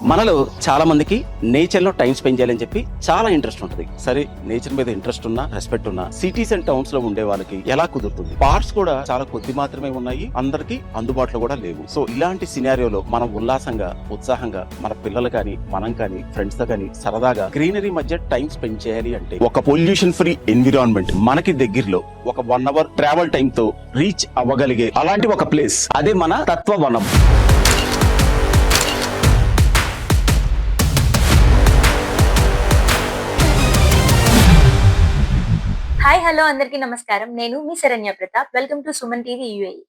మనలో చాలా మందికి నేచర్ లో టైం స్పెండ్ చేయాలని చెప్పి చాలా ఇంట్రెస్ట్ ఉంటుంది. సరే, నేచర్ మీద ఇంట్రెస్ట్ ఉన్నా, రెస్పెక్ట్ ఉన్నా, సిటీస్ అండ్ టౌన్స్ లో ఉండే వాళ్ళకి ఎలా కుదురుతుంది? పార్క్స్ కూడా చాలా కొద్ది మాత్రమే ఉన్నాయి, అందరికి అందుబాటులో కూడా లేవు. సో ఇలాంటి సినారియోలో మనం ఉల్లాసంగా, ఉత్సాహంగా మన పిల్లలు కానీ, మనం కానీ, ఫ్రెండ్స్ తో కానీ సరదాగా గ్రీనరీ మధ్య టైం స్పెండ్ చేయాలి అంటే ఒక పొల్యూషన్ ఫ్రీ ఎన్విరాన్మెంట్ మనకి దగ్గరలో ఒక 1 అవర్ ట్రావెల్ టైం తో రీచ్ అవ్వగలిగే అలాంటి ఒక ప్లేస్, అదే మన తత్వవనం. హాయ్ హలో అందరికీ నమస్కారం. నేను మీ Saranya Pratap. Welcome to Suman TV UAE.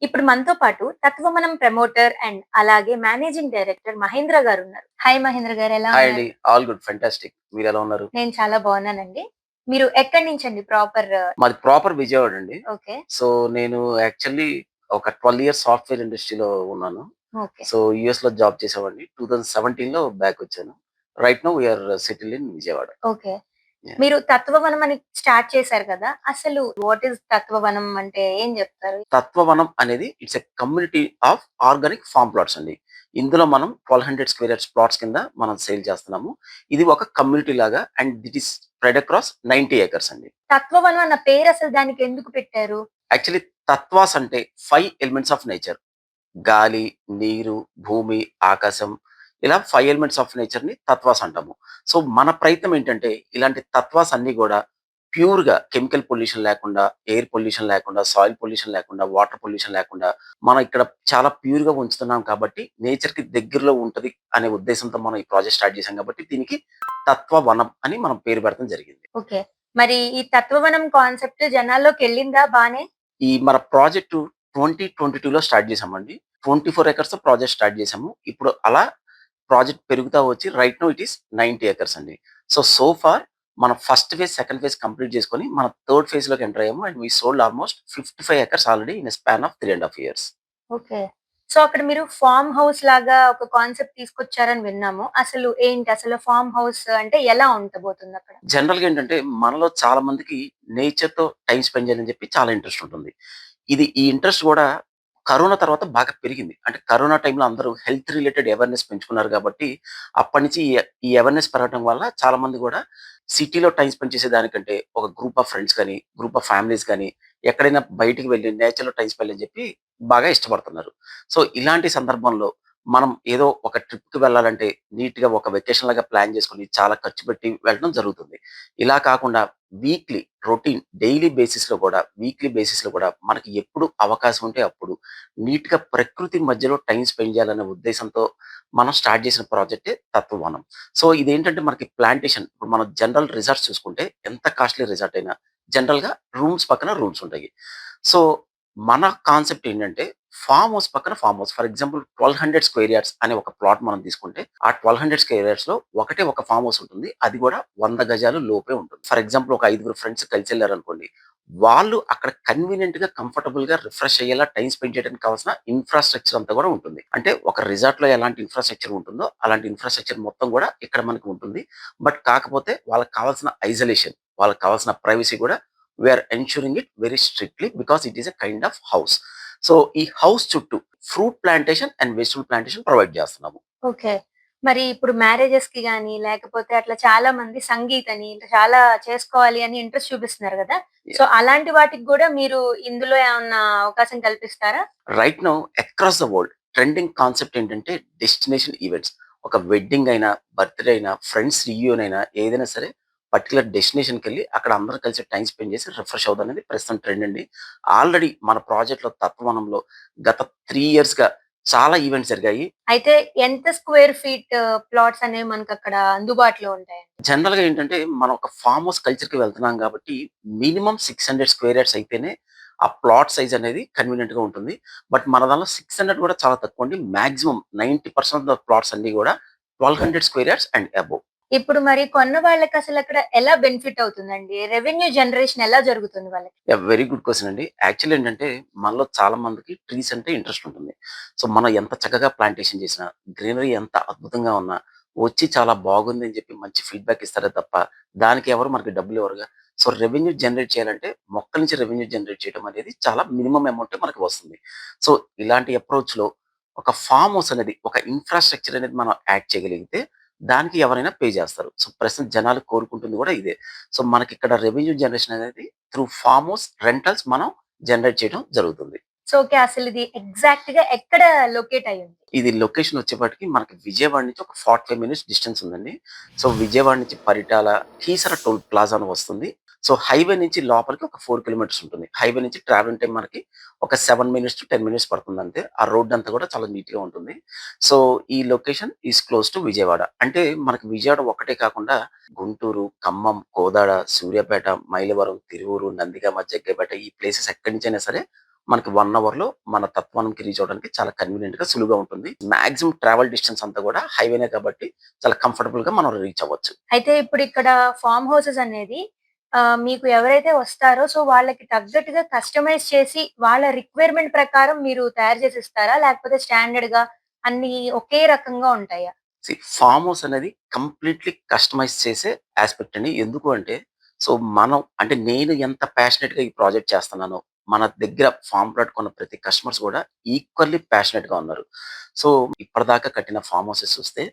ఇప్పుడు మనతో పాటు తత్వమనం ప్రమోటర్ అండ్ అలాగే మేనేజింగ్ డైరెక్టర్ మహేంద్ర గారు ఉన్నారు. హాయ్ మహేంద్ర గారు, ఎలా హాయ్ ఉన్నారు? అండి, ఆల్ గుడ్, ఫెంటాస్టిక్. మీరు ఎలా ఉన్నారు? నేను చాలా బాగున్నానండి. మీరు ఎక్కడి నుంచి అండి ప్రాపర్? మాది ప్రాపర్ విజయవాడ అండి. ఓకే. సో నేను యాక్చువల్లీ ఒక 12 ఇయర్స్ సాఫ్ట్వేర్ ఇండస్ట్రీలో ఉన్నాను. ఓకే. సో యుఎస్ లో జాబ్ చేసేవాడిని. 2017 లో బ్యాక్ వచ్చాను. Right now we are settle in Vijayawada. Okay. Yeah. మీరు తత్వవనం అని స్టార్ట్ చేశారు కదా, అసలు వాట్ ఈస్ తత్వవనం అంటే ఏం చెప్తారు? తత్వవనం అనేది it's a community of organic farm plots అండి. ఇందులో మనం 1200 స్క్వేర్ యార్డ్స్ ప్లాట్స్ కింద మనం సేల్ చేస్తున్నాము. ఇది ఒక కమ్యూనిటీ లాగా and it is spread across 90 acres అండి. తత్వవనం అన్న పేరు అసలు దానికి ఎందుకు పెట్టారు? యాక్చువల్లీ తత్వాస్ అంటే 5 ఎలిమెంట్స్ ఆఫ్ నేచర్. గాలి, నీరు, భూమి, ఆకాశం, ఇలా 5 ఎలిమెంట్స్ ఆఫ్ నేచర్‌ని తత్వాస్ అంటాము. సో, మన ప్రయత్నం ఏంటంటే ఇలాంటి తత్వాస్ అన్నీ గూడా ప్యూర్‌గా కెమికల్ పొల్యూషన్ లేకుండా, ఎయిర్ పొల్యూషన్ లేకుండా, సాయిల్ పొల్యూషన్ లేకుండా, వాటర్ పొల్యూషన్ లేకుండా మనం ఇక్కడ చాలా ప్యూర్‌గా ఉంచుతున్నాం కాబట్టి నేచర్‌కి దగ్గరలో ఉంటది అనే ఉద్దేశంతో మనం ఈ ప్రాజెక్ట్ స్టార్ట్ చేశాం కాబట్టి దీనికి తత్వవనం అని మనం పేరు పెడతం జరిగింది. ఓకే. మరి ఈ తత్వవనం కాన్సెప్ట్ జనాల్లోకెళ్ళిందా బానే? ఈ మన ప్రాజెక్టు 2022లో స్టార్ట్ చేశామండి. 24 ఎకర్స్‌తో ప్రాజెక్ట్ స్టార్ట్ చేశాము. ఇప్పుడు అలా ప్రాజెక్ట్ పెరుగుతా వచ్చి right now it is 90 acres అండి. సో ఫార్ మనం first phase, second phase complete చేసుకొని మన థర్డ్ ఫేజ్‌లోకి ఎంటర్ అయ్యాము and we sold almost 55 acres already in a span of 3 ½ years. Okay. So, అక్కడ మీరు ఫార్మ్ హౌస్ లాగా ఒక కాన్సెప్ట్ తీసుకొచ్చారని విన్నాము. అసలు ఏంటి? అసలు ఫార్మ్ హౌస్ అంటే ఎలా ఉండబోతుందక్కడ? జనరల్‌గా ఏంటంటే మనలో చాలా మందికి నేచర్‌తో టైమ్ స్పెండ్ చేయాలని చెప్పి చాలా ఇంట్రెస్ట్ ఉంటుంది. ఈ ఇంట్రెస్ట్ గూడా కరోనా తర్వాత బాగా పెరిగింది. అంటే కరోనా టైంలో అందరూ హెల్త్ రిలేటెడ్ అవేర్‌నెస్ పెంచుకున్నారు కాబట్టి అప్పటినుంచి ఈ అవేర్‌నెస్ పెరగడం వల్ల చాలా మంది గూడా సిటీలో టైమ్ స్పెండ్ చేసేదానికంటే ఒక గ్రూప్ ఆఫ్ ఫ్రెండ్స్ గాని, గ్రూప్ ఆఫ్ ఫ్యామిలీస్ గాని ఎక్కడైనా బయటికి వెళ్లి నేచర్‌లో టైమ్ స్పెండ్ అని చెప్పి బాగా ఇష్టపడుతున్నారు. సో ఇలాంటి సందర్భంలో మనం ఏదో ఒక ట్రిప్‌కి వెళ్ళాలంటే నీట్‌గా ఒక వెకేషన్ లాగా ప్లాన్ చేసుకొని చాలా ఖర్చు పెట్టి వెళ్ళడం జరుగుతుంది. ఇలా కాకుండా వీక్లీ రొటీన్ డైలీ బేసిస్‌లో కూడా వీక్లీ బేసిస్‌లో కూడా మనకి ఎప్పుడు అవకాశం ఉంటే అప్పుడు నీట్‌గా ప్రకృతి మధ్యలో టైమ్ స్పెండ్ చేయాలనే ఉద్దేశంతో మనం స్టార్ట్ చేసిన ప్రాజెక్టే తత్వవనం. సో ఇదేంటంటే మనకి ప్లాంటేషన్, ఇప్పుడు మనం జనరల్ రిసార్ట్స్ చూసుకుంటే ఎంత కాస్ట్‌లీ రిసార్ట్ అయినా జనరల్‌గా రూమ్స్ పక్కన రూమ్స్ ఉంటాయి. సో మన కాన్సెప్ట్ ఏంటంటే ఫార్మ్ హౌస్ పక్కన farm house. For example 1200 square yards అనే ఒక ప్లాట్ మనం తీసుకుంటే ఆ 1200 స్క్వేర్ యార్డ్స్‌లో ఒకటే ఒక ఫార్మ్ హౌస్ ఉంటుంది. అది కూడా 100 గజాలు లోపే ఉంటుంది. ఫర్ ఎగ్జాంపుల్ ఒక 5గురు ఫ్రెండ్స్ కలిసి వెళ్లారనుకోండి. వాళ్ళు అక్కడ కన్వీనియంట్‌గా, కంఫర్టబుల్‌గా రిఫ్రెష్ అయ్యేలా టైమ్ స్పెండ్ చేయడానికి కావాల్సిన ఇన్‌ఫ్రాస్ట్రక్చర్ అంతా కూడా ఉంటుంది. అంటే ఒక రిసార్ట్‌లో ఎలాంటి ఇన్‌ఫ్రాస్ట్రక్చర్ ఉంటుందో అలాంటి ఇన్‌ఫ్రాస్ట్రక్చర్ మొత్తం కూడా ఇక్కడ మనకు ఉంటుంది. బట్ కాకపోతే వాళ్ళకి కావాల్సిన ఐసోలేషన్, వాళ్ళకి కావాల్సిన ప్రైవసీ కూడా we are ensuring it very strictly because it is a kind of house. So ఈ హౌస్ చుట్టూ fruit plantation and vegetable plantation provide చేస్తున్నాము. ఓకే. మరి ఇప్పుడు మ్యారేజెస్‌కి గాని, లేకపోతే అట్లా చాలా మంది సంగీత్ అని ఇట్లా చాలా చేసుకోవాలి అని ఇంట్రెస్ట్ చూపిస్తున్నారు గదా! సో, అలాంటి వాటికి గూడా మీరు ఇందులో ఏమన్నా అవకాశం కల్పిస్తారా? Right now across the world trending concept ఏంటంటే డెస్టినేషన్ ఈవెంట్స్. ఒక వెడ్డింగ్ అయినా, బర్త్‌డే అయినా, ఫ్రెండ్స్ రియూనియన్ అయినా ఏదైనా సరే పర్టిక్యులర్ డెస్టినేషన్‌కెళ్ళి అక్కడ అందరూ కలిసి టైమ్ స్పెండ్ చేసి రిఫ్రెష్ అవుదాం అనేది ప్రస్తుతం ట్రెండ్ అండి. ఆల్రెడీ మన ప్రాజెక్ట్‌లో తత్వవనంలో గత 3 ఇయర్స్‌గా చాలా ఈవెంట్స్ జరిగాయి. అయితే ఎంత స్క్వేర్ ఫీట్ ప్లాట్స్ అనేవి మనకక్కడ అందుబాటులో ఉంటాయండి? జనరల్‌గా ఏంటంటే మనం ఒక ఫార్మ్ హౌస్ కల్చర్‌కి వెళ్తున్నాం కాబట్టి మినిమమ్ 600 స్క్వేర్ యార్డ్స్ అయితేనే ఆ ప్లాట్ సైజ్ అనేది కన్వీనియంట్‌గా ఉంటుంది. బట్ మన దానిలో 600 కూడా చాలా తక్కువండి. మాక్సిమం 90% ఆఫ్ ప్లాట్స్ అన్నీ కూడా 1200 స్క్వేర్ యార్డ్స్ అండ్ అబోవ్. ఇప్పుడు మరి కొన్న వాళ్ళకసలక్కడ ఎలా బెనిఫిట్ అవుతుందండి? రెవెన్యూ జనరేషన్ ఎలా జరుగుతుంది వాళ్ళకి? యాహ్! వెరీ గుడ్ క్వెషన్ అండి. యాక్చువల్లీ ఏంటంటే మనలో చాలా మందికి ట్రీస్ అంటే ఇంట్రెస్ట్ ఉంటుంది. సో మనం ఎంత చక్కగా ప్లాంటేషన్ చేసినా, గ్రీనరీ ఎంత అద్భుతంగా ఉన్నా, వచ్చి చాలా బాగుంది అని చెప్పి మంచి ఫీడ్‌బ్యాక్ ఇస్తారే తప్ప, దానికి ఎవరు మనకి డబ్బులు ఇవ్వరుగా. సో రెవెన్యూ జనరేట్ చేయాలంటే మొక్కల నుంచి రెవెన్యూ జనరేట్ చేయడం అనేది చాలా మినిమమ్ అమౌంటే మనకు వస్తుంది. సో ఇలాంటి అప్రోచ్‌లో ఒక ఫార్మ్ హౌస్ అనేది, ఒక ఇన్‌ఫ్రాస్ట్రక్చర్ అనేది మనం యాడ్ చేయగలిగితే దానికి ఎవరైనా పే చేస్తారు. సో, ప్రెజెంట్ జనాలు కోరుకుంటుంది కూడా ఇదే. సో, మనకిక్కడ రెవెన్యూ జనరేషన్ అనేది త్రూ ఫార్మ్ హౌస్ రెంటల్స్ మనం జనరేట్ చేయడం జరుగుతుంది. So, okay. అసలిది ఎగ్జాక్ట్‌గా ఎక్కడ లొకేట్ అయ్యుంది? ఇది లొకేషన్ వచ్చేపాటికి మనకి విజయవాడ నుంచి ఒక 45 మినిట్స్ డిస్టెన్స్ ఉందండి. సో, విజయవాడ నుంచి పరిటాల, కీసర టోల్ ప్లాజా అని వస్తుంది. సో, హైవే నుంచి లోపలికి ఒక 4 కిలోమీటర్స్ ఉంటుంది. హైవే నుంచి ట్రావెలింగ్ టైమ్ మనకి ఒక 7 మినిట్స్ టు 10 మినిట్స్ పడుతుందంతే. ఆ రోడ్ అంతా కూడా చాలా నీట్‌గా ఉంటుంది. సో, ఈ location is close to Vijayawada. అంటే మనకి విజయవాడ ఒక్కటే కాకుండా గుంటూరు, ఖమ్మం, కోదాడ, సూర్యాపేట, మైలవరం, తిరువూరు, నందిగామ, జగ్గైపేట ఈ ప్లేసెస్ ఎక్కడి నుంచైనా సరే మనకి 1 అవర్‌లో మన తత్వనంకి రీచ్ అవ్వడానికి చాలా కన్వీనియంట్‌గా, సులువుగా ఉంటుంది. మాక్సిమం ట్రావెల్ డిస్టెన్స్ అంతా కూడా హైవేనే కాబట్టి చాలా కంఫర్టబుల్‌గా మనం రీచ్ అవ్వచ్చు. అయితే ఇప్పుడిక్కడ ఫార్మ్ హౌసెస్ అనేది మీకు ఎవరైతే వస్తారో సో, వాళ్ళకి తగ్గట్టుగా కస్టమైజ్ చేసి వాళ్ళ రిక్వైర్‌మెంట్ ప్రకారం మీరు తయారు చేసి ఇస్తారా? లేకపోతే స్టాండర్డ్‌గా అన్నీ ఒకే రకంగా ఉంటాయా? ఫార్మ్ హౌస్ అనేది కంప్లీట్‌లీ కస్టమైజ్ చేసే యాస్పెక్ట్ అండి. ఎందుకు అంటే, సో, మనం అంటే నేను ఎంత ప్యాషనేట్‌గా ఈ ప్రాజెక్ట్ చేస్తున్నానో, మన దగ్గర ఫార్మ్ ప్లాట్ కొన్న ప్రతి కస్టమర్స్ కూడా ఈక్వల్లీ ప్యాషనేట్‌గా ఉన్నారు. సో, ఇప్పటిదాకా కట్టిన ఫార్మ్ హౌసెస్ చూస్తే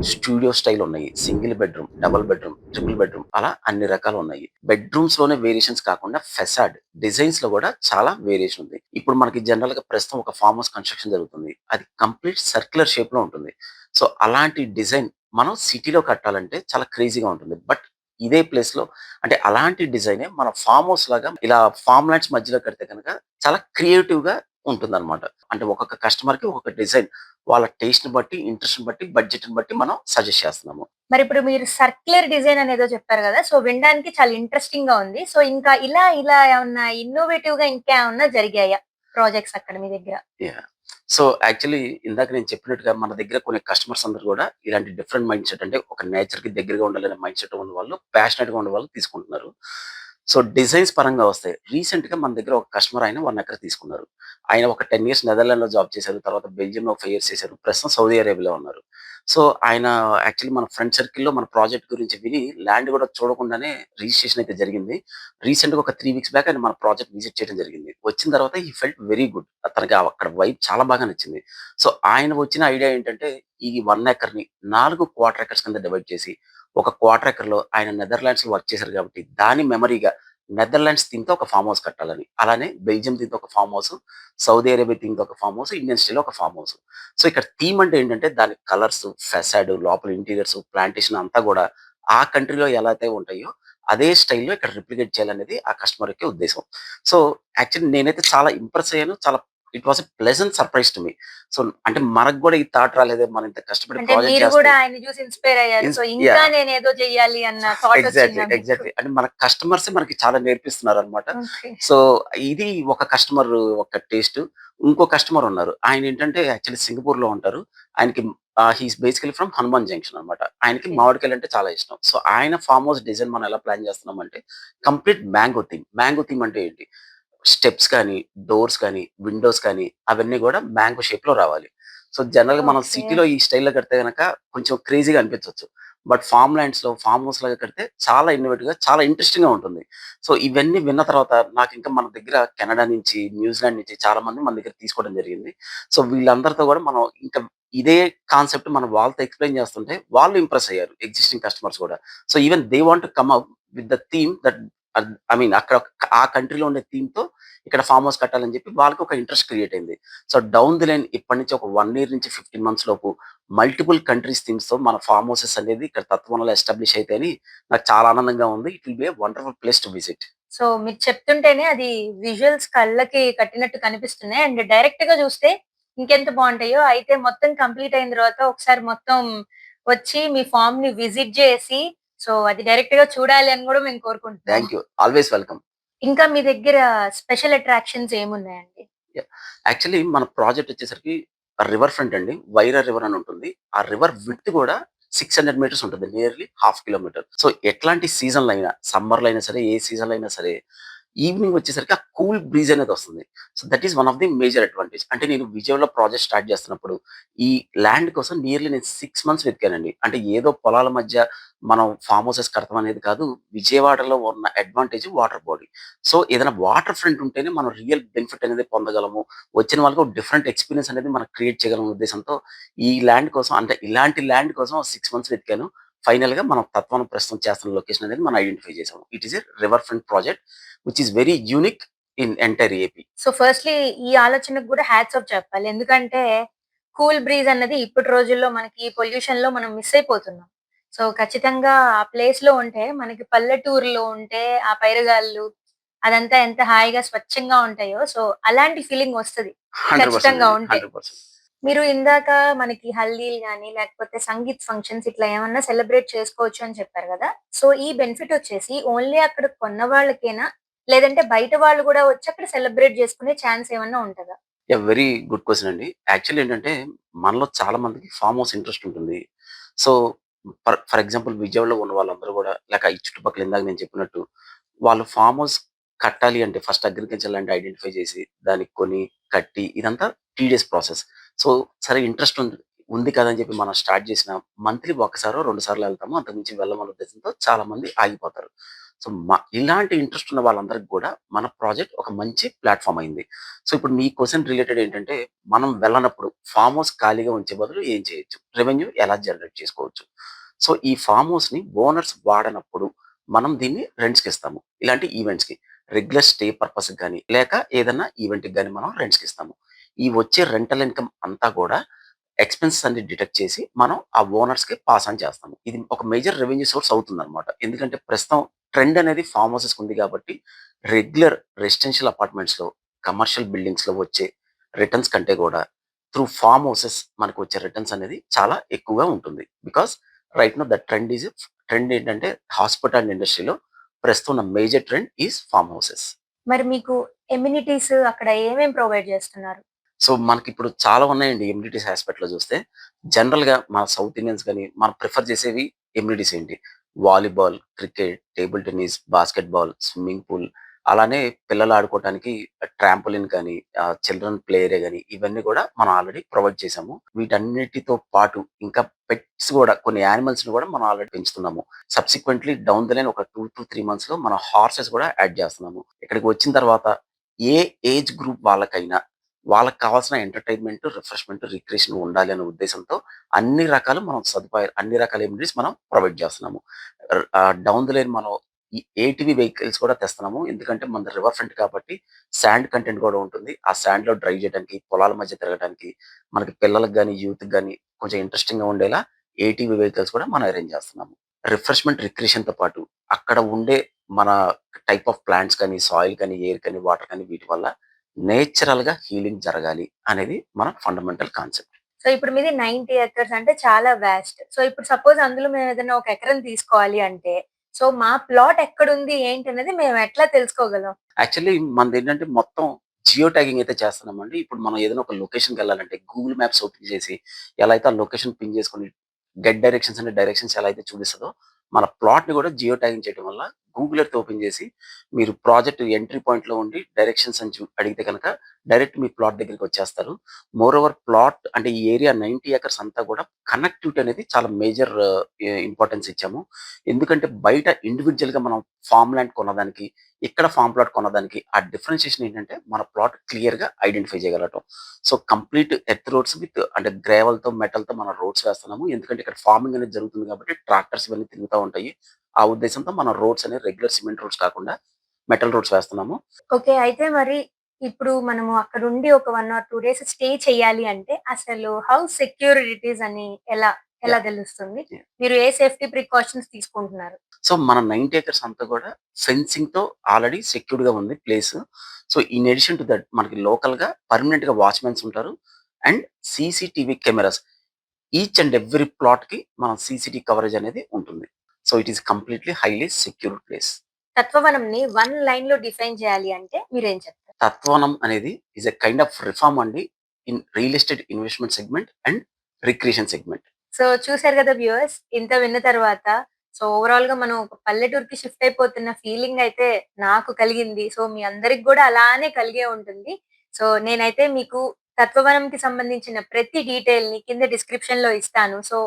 స్టూడియో స్టైల్ ఉన్నాయి. Single bedroom, double bedroom, triple bedroom అలా అన్ని రకాలు ఉన్నాయి. బెడ్‌రూమ్స్‌లోనే వేరియేషన్స్ కాకుండా ఫెసాడ్ డిజైన్స్‌లో కూడా చాలా వేరియేషన్ ఉంది. ఇప్పుడు మనకి జనరల్‌గా ప్రస్తుతం ఒక ఫార్మ్ హౌస్ కన్‌స్ట్రక్షన్ జరుగుతుంది. అది కంప్లీట్ సర్క్యులర్ షేప్‌లో ఉంటుంది. సో, అలాంటి డిజైన్ మనం సిటీలో కట్టాలంటే చాలా క్రేజీగా ఉంటుంది. బట్ ఇదే ప్లేస్‌లో అంటే అలాంటి డిజైనే మన ఫార్మ్ హౌస్ లాగా ఇలా ఫార్మ్ ల్యాండ్స్ మధ్యలో కడితే గనక చాలా క్రియేటివ్‌గా ఉంటుందనమాట. అంటే ఒక్కొక్క కస్టమర్‌కి ఒక్కొక్క డిజైన్ వాళ్ళ టేస్ట్‌ని బట్టి, ఇంట్రెస్ట్‌ని బట్టి, బడ్జెట్‌ని బట్టి మనం సజెస్ట్ చేస్తున్నాము. మరిప్పుడు మీరు సర్క్యులర్ డిజైన్ అనేదో చెప్పారు గదా! సో, వినడానికి చాలా ఇంట్రెస్టింగ్‌గా ఉంది. సో, ఇంకా ఇలా ఏమన్నా ఇన్నోవేటివ్‌గా ఇంకా ఏమన్నా జరిగాయా? ప్రాజెక్ట్స్ అక్కడ మీ దగ్గర? యాహ్! సో, యాక్చువల్లీ ఇందాక నేను చెప్పినట్టుగా మన దగ్గర కొన్ని కస్టమర్స్ అందరూ గూడా ఇలాంటి డిఫరెంట్ మైండ్‌సెట్ అంటే ఒక నేచర్‌కి దగ్గరగా ఉండాలనే మైండ్‌సెట్ ఉన్నవాళ్ళు, ప్యాషనేట్‌గా ఉండేవాళ్ళు తీసుకుంటున్నారు. సో, డిజైన్స్ పరంగా వస్తాయి. రీసెంట్‌గా మన దగ్గర ఒక కస్టమర్ ఆయన 1 ఎకర్ తీసుకున్నారు. ఆయన ఒక 10 ఇయర్స్ నెదర్లాండ్‌లో జాబ్ చేశారు. తర్వాత బెల్జియంలో ఒక 5 ఇయర్స్ చేశారు. ప్రస్తుతం సౌదీ అరేబియాలో ఉన్నారు. సో, ఆయన యాక్చువల్లీ మన ఫ్రెండ్ సర్కిల్‌లో మన ప్రాజెక్ట్ గురించి విని ల్యాండ్ గూడా చూడకుండానే రిజిస్ట్రేషన్ అయితే జరిగింది. రీసెంట్‌గా ఒక 3 వీక్స్ బ్యాక్ ఆయన మన ప్రాజెక్ట్ విజిట్ చేయడం జరిగింది. వచ్చిన తర్వాత హి ఫెల్ట్ వెరీ గుడ్. తనకి అక్కడ వైబ్ చాలా బాగా నచ్చింది. సో, ఆయన వచ్చిన ఐడియా ఏంటంటే, ఈ 1 ఎకర్‌ని 4 క్వార్టర్ ఎకర్స్ కింద డివైడ్ చేసి, ఒక క్వార్టర్ ఎకర్‌లో ఆయన నెదర్‌లాండ్స్‌లో వర్క్ చేశారు కాబట్టి, దాని మెమరీగా నెదర్‌లాండ్స్ థీమ్‌తో ఒక ఫార్మ్ హౌస్ కట్టాలని. అలానే బెల్జియం థీమ్‌తో ఒక ఫార్మ్ హౌస్, సౌదీ అరేబియా థీమ్‌తో ఒక ఫార్మ్ హౌస్, ఇండియన్ స్టైల్‌లో ఒక ఫార్మ్ హౌస్. సో, ఇక్కడ థీమ్ అంటే ఏంటంటే, దాని కలర్స్, ఫెసాడ్, లోపల ఇంటీరియర్స్, ప్లాంటేషన్ అంతా గూడా ఆ కంట్రీలో ఎలా అయితే ఉంటాయో, అదే స్టైల్‌లో ఇక్కడ రిప్లికేట్ చేయాలనేది ఆ కస్టమర్ యొక్క ఉద్దేశం. సో, యాక్చువల్లీ నేనైతే చాలా ఇంప్రెస్ అయ్యాను. చాలా it was a pleasant surprise to me. So, అంటే మనకు గూడా ఈ థాట్ రాలేదే మనం ఇంత కష్టపడి అంటే ప్రాజెక్ట్ మీరు గూడా చేస్తున్నాం. ఆయన్ని చూసి ఇన్‌స్పైర్ అయ్యారు. సో, ఇంకా యాహ్! నేనేదో చెయ్యాలి అన్న థాట్ ఎగ్జాక్ట్‌లీ. వచ్చిందా మీకు? ఎగ్జాక్ట్‌లీ. అంటే మన కస్టమర్సే మనకి చాలా నేర్పిస్తున్నారనమాట. ఓకే. సో, ఇది ఒక కస్టమర్ ఒక టేస్ట్. ఇంకో కస్టమర్ ఉన్నారు. ఆయనేంటంటే యాక్చువల్లీ సింగపూర్‌లో ఉంటారు. ఆయనకి he is basically from Hanuman junction అనమాట. ఆయనకి ఓకే. మామిడికాయలంటే చాలా ఇష్టం. సో, ఆయన ఫార్మ్ హౌస్ డిజైన్ మనం ఎలా ప్లాన్ చేస్తున్నామంటే complete mango theme. Mango theme అంటే ఏంటి? స్టెప్స్ కానీ, డోర్స్ కానీ, విండోస్ కానీ అవన్నీ గూడా మ్యాంగో షేప్‌లో రావాలి. సో, జనరల్‌గా మనం ఓకే. సిటీలో ఈ స్టైల్‌లో కడితే గనక కొంచెం క్రేజీగా అనిపించొచ్చు. బట్ ఫార్మ్ ల్యాండ్స్‌లో ఫార్మ్ హౌస్‌లాగా కడితే చాలా ఇన్నోవేటివ్‌గా, చాలా ఇంట్రెస్టింగ్‌గా ఉంటుంది. సో, ఇవన్నీ విన్న తర్వాత నాకింకా మన దగ్గర కెనడా నుంచి, న్యూజిలాండ్ నుంచి చాలా మంది మన దగ్గర తీసుకోవడం జరిగింది. సో, వీళ్ళందరితో గూడా మనం ఇంకా ఇదే కాన్సెప్ట్ మనం వాళ్ళతో ఎక్స్‌ప్లెయిన్ చేస్తుంటే వాళ్ళు ఇంప్రెస్ అయ్యారు. ఎగ్జిస్టింగ్ కస్టమర్స్ గూడా. So, even they want to come up with the theme that I mean అక్కడ ఆ కంట్రీలో ఉండే థీమ్‌తో ఇక్కడ ఫార్మ్ హౌస్ కట్టాలని చెప్పి వాళ్ళకి ఒక ఇంట్రెస్ట్ క్రియేట్ అయింది. సో, డౌన్ ది లైన్ ఇప్పటి నుంచి ఒక 1 ఇయర్ నుంచి 15 మంత్స్ లోపు మల్టిపుల్ కంట్రీస్ థీమ్స్‌తో మన ఫార్మ్ హౌసెస్ అనేది ఇక్కడ తత్వనలో ఎస్టాబ్లిష్ అయితాయని నాకు చాలా ఆనందంగా ఉంది. It will be a wonderful place to visit. So, మీరు చెప్తుంటేనే అది విజువల్స్ కళ్ళకి కట్టినట్టు కనిపిస్తున్నాయి. అండ్ డైరెక్ట్‌గా చూస్తే ఇంకెంత బావుంటాయో. అయితే మొత్తం కంప్లీట్ అయిన తర్వాత ఒకసారి మొత్తం వచ్చి మీ ఫార్మ్‌ని విజిట్ చేసి, సో, అది డైరెక్ట్‌గా చూడాలి అని కూడా మేము కోరుకుంటున్నాం. Thank you. Always welcome. ఇంకా మీ దగ్గర స్పెషల్ అట్రాక్షన్స్ ఏమున్నాయండి? యాహ్! యాక్చువల్లీ మన ప్రాజెక్ట్ వచ్చేసరికి రివర్ ఫ్రంట్ అండి. వైరా రివర్ అని ఉంటుంది. ఆ రివర్ విడ్త్ కూడా 600 మీటర్స్ ఉంటుంది. Nearly half kilometre. సో, ఎట్లాంటి సీజన్‌లో అయినా, సమ్మర్‌లో అయినా సరే, ఏ సీజన్‌లో అయినా సరే ఈవినింగ్ వచ్చేసరికి ఆ కూల్ బ్రీజ్ అనేది వస్తుంది. So, that is one of the major advantage. అంటే నేను విజయవాడలో ప్రాజెక్ట్ స్టార్ట్ చేస్తున్నప్పుడు, ఈ ల్యాండ్ కోసం నియర్లీ నేను 6 మంత్స్ వెతికానండి. అంటే ఏదో పొలాల మధ్య మనం ఫార్మ్ హౌసెస్ కడతాం అనేది కాదు. విజయవాడలో ఉన్న అడ్వాంటేజ్ వాటర్ బాడీ. సో, ఏదైనా వాటర్ ఫ్రంట్ ఉంటేనే మనం రియల్ బెనిఫిట్ అనేది పొందగలము. వచ్చిన వాళ్ళకి ఒక డిఫరెంట్ ఎక్స్‌పీరియన్స్ అనేది మనం క్రియేట్ చేయగలం ఉద్దేశంతో ఈ ల్యాండ్ కోసం అంటే ఇలాంటి ల్యాండ్ కోసం 6 మంత్స్ వెతికాను. ఫైనల్‌గా మనం తత్వాన ప్రస్తుతం చేస్తున్న లొకేషన్ అనేది మనం ఐడెంటిఫై చేసాము. It is a river front project which is very unique in entire AP. So firstly ఈ ఆలోచనకు గూడా హ్యాట్స్ ఆఫ్ చెప్పాలి. ఎందుకంటే కూల్ బ్రీజ్ అన్నది ఇప్పటి రోజుల్లో మనకి పొల్యూషన్‌లో మనం మిస్ అయిపోతున్నాం. సో ఖచ్చితంగా ఆ ప్లేస్‌లో ఉంటే మనకి పల్లెటూరులో ఉంటే ఆ పైరుగాలులు అదంతా ఎంత హాయిగా స్వచ్ఛంగా ఉంటాయో సో అలాంటి ఫీలింగ్ వస్తది. 100% ఖచ్చితంగా అండి. ఉంటే. 100%. మీరు ఇందాక మనకి హల్దీలు గాని, లేకపోతే సంగీత్ ఫంక్షన్స్ ఇట్లా ఏమన్నా సెలబ్రేట్ చేసుకోవచ్చు అని చెప్పారు గదా! సో, ఈ బెనిఫిట్ వచ్చేసి ఓన్లీ అక్కడ కొన్న వాళ్ళకేనా? లేదంటే బయట వాళ్ళు గూడా వచ్చి అక్కడ సెలబ్రేట్ జేసుకునే ఛాన్స్ ఏమన్నా ఉంటదా? వెరీ గుడ్ క్వెషన్ అండి. యాక్చువల్లీ ఏంటంటే, మనలో చాలా మందికి ఫార్మ్ హౌస్ ఇంట్రెస్ట్ ఉంటుంది. సో, ఫర్ ఫర్ ఎగ్జాంపుల్ విజయవాడలో ఉన్న వాళ్ళందరూ గూడా లేక ఈ చుట్టుపక్కల ఇందాక నేను చెప్పినట్టు, వాళ్ళు ఫార్మ్ హౌస్ కట్టాలి అంటే ఫస్ట్ అగ్రికల్చర్ ల్యాండ్ ఐడెంటిఫై చేసి, దానికి కొని, కట్టి ఇదంతా టీడీయస్ ప్రాసెస్. సో, సరే ఇంట్రెస్ట్ ఉంది కదా! అని చెప్పి మనం స్టార్ట్ చేసిన మంత్లీ ఒక్కసారో, 2 సార్లో ఎళ్తాము. అంతకు మించి వెళ్ళమన్న ఉద్దేశంతో చాలా మంది ఆగిపోతారు. సో, ఇలాంటి ఇంట్రెస్ట్ ఉన్న వాళ్ళందరికి గూడా మన ప్రాజెక్ట్ ఒక మంచి ప్లాట్‌ఫార్మ్ అయింది. సో, ఇప్పుడు మీ క్వెషన్ రిలేటెడ్ ఏంటంటే, మనం వెళ్ళనప్పుడు ఫార్మ్ హౌస్ ఖాళీగా ఉంచే బదులు ఏం చేయొచ్చు? రెవెన్యూ ఎలా జనరేట్ చేసుకోవచ్చు? సో, ఈ ఫార్మ్ హౌస్‌ని ఓనర్స్ వాడనప్పుడు మనం దీన్ని రెంట్స్‌కిస్తాము. ఇలాంటి ఈవెంట్స్‌కి. రెగ్యులర్ స్టే పర్పస్‌కి గాని, లేక ఏదన్నా ఈవెంట్‌కి గాని మనం రెంట్స్‌కిస్తాము. ఈ వచ్చే రెంటల్ ఇన్‌కమ్ అంతా గూడా ఎక్స్‌పెన్సెస్ అన్ని డిడక్ట్ చేసి, మనం ఆ ఓనర్స్‌కి పాస్ ఆన్ చేస్తాము. ఇది ఒక మేజర్ రెవెన్యూ సోర్స్ అవుతుందన్నమాట. ఎందుకంటే ప్రస్తుతం ట్రెండ్ అనేది ఫార్మ్ హౌసెస్‌కి ఉంది కాబట్టి, రెగ్యులర్ రెసిడెన్షియల్ అపార్ట్మెంట్స్‌లో, కమర్షియల్ బిల్డింగ్స్‌లో వచ్చే రిటర్న్స్ కంటే గూడా త్రూ ఫార్మ్ హౌసెస్ మనకు వచ్చే రిటర్న్స్ అనేది చాలా ఎక్కువగా ఉంటుంది. Because right now the trend ఏంటంటే హాస్పిటాలిటీ ఇండస్ట్రీలో ప్రస్తుతం ఉన్న major trend is form houses. మరి మీకు ఎమ్యూనిటీస్ అక్కడ ఏమేం ప్రొవైడ్ జేస్తున్నారు? సో, మనకిప్పుడు చాలా ఉన్నాయండి ఎమ్యూనిటీస్ యాస్పెక్ట్‌లో చూస్తే. జనరల్‌గా మన సౌత్ ఇండియన్స్ గాని, మనం ప్రిఫర్ చేసేవి ఎమ్యూనిటీస్ ఏంటి? Volleyball, cricket, table tennis, basketball, swimming pool, అలానే పిల్లలు ఆడుకోవటానికి ట్రాంపోలిన్ కానీ, చిల్డ్రన్ ప్లే ఏరియా గాని, ఇవన్నీ కూడా మనం ఆల్రెడీ ప్రొవైడ్ చేసాము. వీటన్నిటితో పాటు ఇంకా పెట్స్ గూడా కొన్ని యానిమల్స్‌ని గూడా మనం ఆల్రెడీ పెంచుతున్నాము. సబ్సిక్వెంట్‌లీ డౌన్ ది లైన్ ఒక 2-3 మంత్స్‌లో మనం హార్సెస్ గూడా యాడ్ చేస్తున్నాము. ఇక్కడికి వచ్చిన తర్వాత ఏ ఏజ్ గ్రూప్ వాళ్ళకైనా వాళ్ళకి కావాల్సిన ఎంటర్‌టైన్‌మెంట్, రిఫ్రెష్‌మెంట్, రిక్రియేషన్ ఉండాలి అనే ఉద్దేశంతో అన్ని రకాలు మనం సదుపాయాలు అన్ని రకాల ఎమ్యూనిటీస్ మనం ప్రొవైడ్ చేస్తున్నాము. డౌన్ ది లైన్ మనం ఈ ఏటీవీ వెహికల్స్ కూడా తెస్తున్నాము. ఎందుకంటే మనది రివర్ ఫ్రంట్ కాబట్టి సాండ్ కంటెంట్ కూడా ఉంటుంది. ఆ సాండ్‌లో డ్రైవ్ చేయడానికి, పొలాల మధ్య తిరగడానికి, మనకి పిల్లలకి గాని, యూత్‌కి గాని కొంచెం ఇంట్రెస్టింగ్‌గా ఉండేలా ఏటీవీ వెహికల్స్ కూడా మనం అరేంజ్ చేస్తున్నాము. రిఫ్రెష్‌మెంట్, రిక్రియేషన్‌తో పాటు అక్కడ ఉండే మన టైప్ ఆఫ్ ప్లాంట్స్ కానీ, సాయిల్ కానీ, ఎయిర్ కానీ, వాటర్ కానీ వీటి వల్ల నేచురల్‌గా హీలింగ్ జరగాలి అనేది మన ఫండమెంటల్ కాన్సెప్ట్. సో ఇప్పుడు మీది 90 ఎకర్స్ అంటే చాలా వాస్ట్. సో ఇప్పుడు సపోజ్ అందులో మేము ఏదైనా ఒక ఎకరం తీసుకోవాలి అంటే, సో మా ప్లాట్ ఎక్కడుంది ఏంటనేది మేము ఎట్లా తెలుసుకోగలం? యాక్చువల్లీ మనదేంటంటే మొత్తం జియో ట్యాగింగ్ అయితే చేస్తున్నామండి. ఇప్పుడు మనం ఏదైనా ఒక లొకేషన్‌కెళ్ళాలంటే గూగుల్ మ్యాప్స్ ఓపెన్ చేసి ఎలా అయితే ఆ లొకేషన్ పిన్ చేసుకొని గెట్ డైరెక్షన్స్ అనే డైరెక్షన్స్ ఎలా అయితే చూపిస్తదో, మన ప్లాట్‌ని కూడా జియో ట్యాగింగ్ చేయడం వల్ల గూగుల్ ఎర్త్ ఓపెన్ చేసి మీరు ప్రాజెక్ట్ ఎంట్రీ పాయింట్‌లో ఉండి డైరెక్షన్స్ అని అడిగితే గనక డైరెక్ట్ మీ ప్లాట్ దగ్గరికి వచ్చేస్తారు. మోరోవర్ ప్లాట్ అంటే ఈ ఏరియా 90 ఎకర్స్ అంతా కూడా కనెక్టివిటీ అనేది చాలా మేజర్ ఇంపార్టెన్స్ ఇచ్చాము. ఎందుకంటే బయట ఇండివిడ్యుయల్‌గా మనం ఫార్మ్ ల్యాండ్ కొన్నదానికి ఇక్కడ ఫార్మ్ ప్లాట్ కొన్నదానికి ఆ డిఫరెన్షియేషన్ ఏంటంటే, మన ప్లాట్ క్లియర్‌గా ఐడెంటిఫై చేయగలగటం. So, complete earth roads with అంటే గ్రావెల్‌తో, మెటల్‌తో మనం రోడ్స్ వేస్తున్నాము. ఎందుకంటే ఇక్కడ ఫార్మింగ్ అనేది జరుగుతుంది కాబట్టి ట్రాక్టర్స్ ఇవన్నీ తిరుగుతా ఉంటాయి. ఆ ఉద్దేశంతో మనం రోడ్స్ అనేవి రెగ్యులర్ సిమెంట్ రోడ్స్ కాకుండా మెటల్ రోడ్స్ వేస్తున్నాము. ఓకే. అయితే మరి ఇప్పుడు మనము అక్కడుండి ఒక 1 ఆర్ 2 డేస్ స్టే చేయాలి అంటే అసలు హౌ సెక్యూర్ ఇట్ ఈస్ అని ఎలా ఎలా యాహ్! తెలుస్తుంది? యాహ్! మీరు ఏ సేఫ్టీ ప్రికాషన్స్ తీసుకుంటున్నారు? సో, మన 90 ఎకర్స్ అంతా కూడా ఫెన్సింగ్‌తో ఆల్రెడీ సెక్యూర్డ్‌గా ఉంది place. So, in addition to that మనకి లోకల్‌గా పర్మనెంట్‌గా వాచ్‌మెన్స్ ఉంటారు. And CCTV cameras each and every ప్లాట్‌కి మనం సీసీటీవీ కవరేజ్ అనేది ఉంటుంది. So, it is completely highly secured place. తత్వవనంని 1 లైన్‌లో డిఫైన్ చేయాలి అంటే మీరేం చెప్తారు? తత్వనం అనేది is a kind of reform అండి in real estate investment segment and recreation segment. So చూసారు కదా వ్యూవర్స్. ఇంత విన్న తర్వాత సో ఓవరాల్ గా మనం ఒక పల్లెటూరుకి షిఫ్ట్ అయిపోతున్న ఫీలింగ్ అయితే నాకు కలిగింది. సో మీ అందరికి కూడా అలానే కలిగే ఉంటుంది. సో నేనైతే మీకు తత్వవనంకి సంబంధించిన ప్రతి డీటెయిల్ ని కింద డిస్క్రిప్షన్ లో ఇస్తాను. సో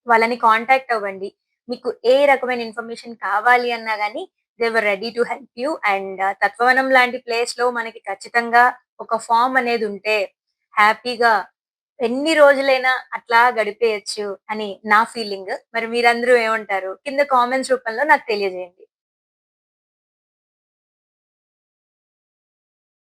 వాళ్ళని కాంటాక్ట్ అవ్వండి. మీకు ఏ రకమైన ఇన్ఫర్మేషన్ కావాలి అన్నా గాని they were ready to help you. And Tatvavanam లాంటి ప్లేస్ లో మనకి ఖచ్చితంగా ఒక ఫార్మ్ అనేది ఉంటే హ్యాపీగా ఎన్ని రోజులైనా అట్లా గడిపేయొచ్చు అని నా ఫీలింగ్. మరి మీరందరూ ఏమంటారు? కింద కామెంట్స్ రూపంలో నాకు తెలియజేయండి.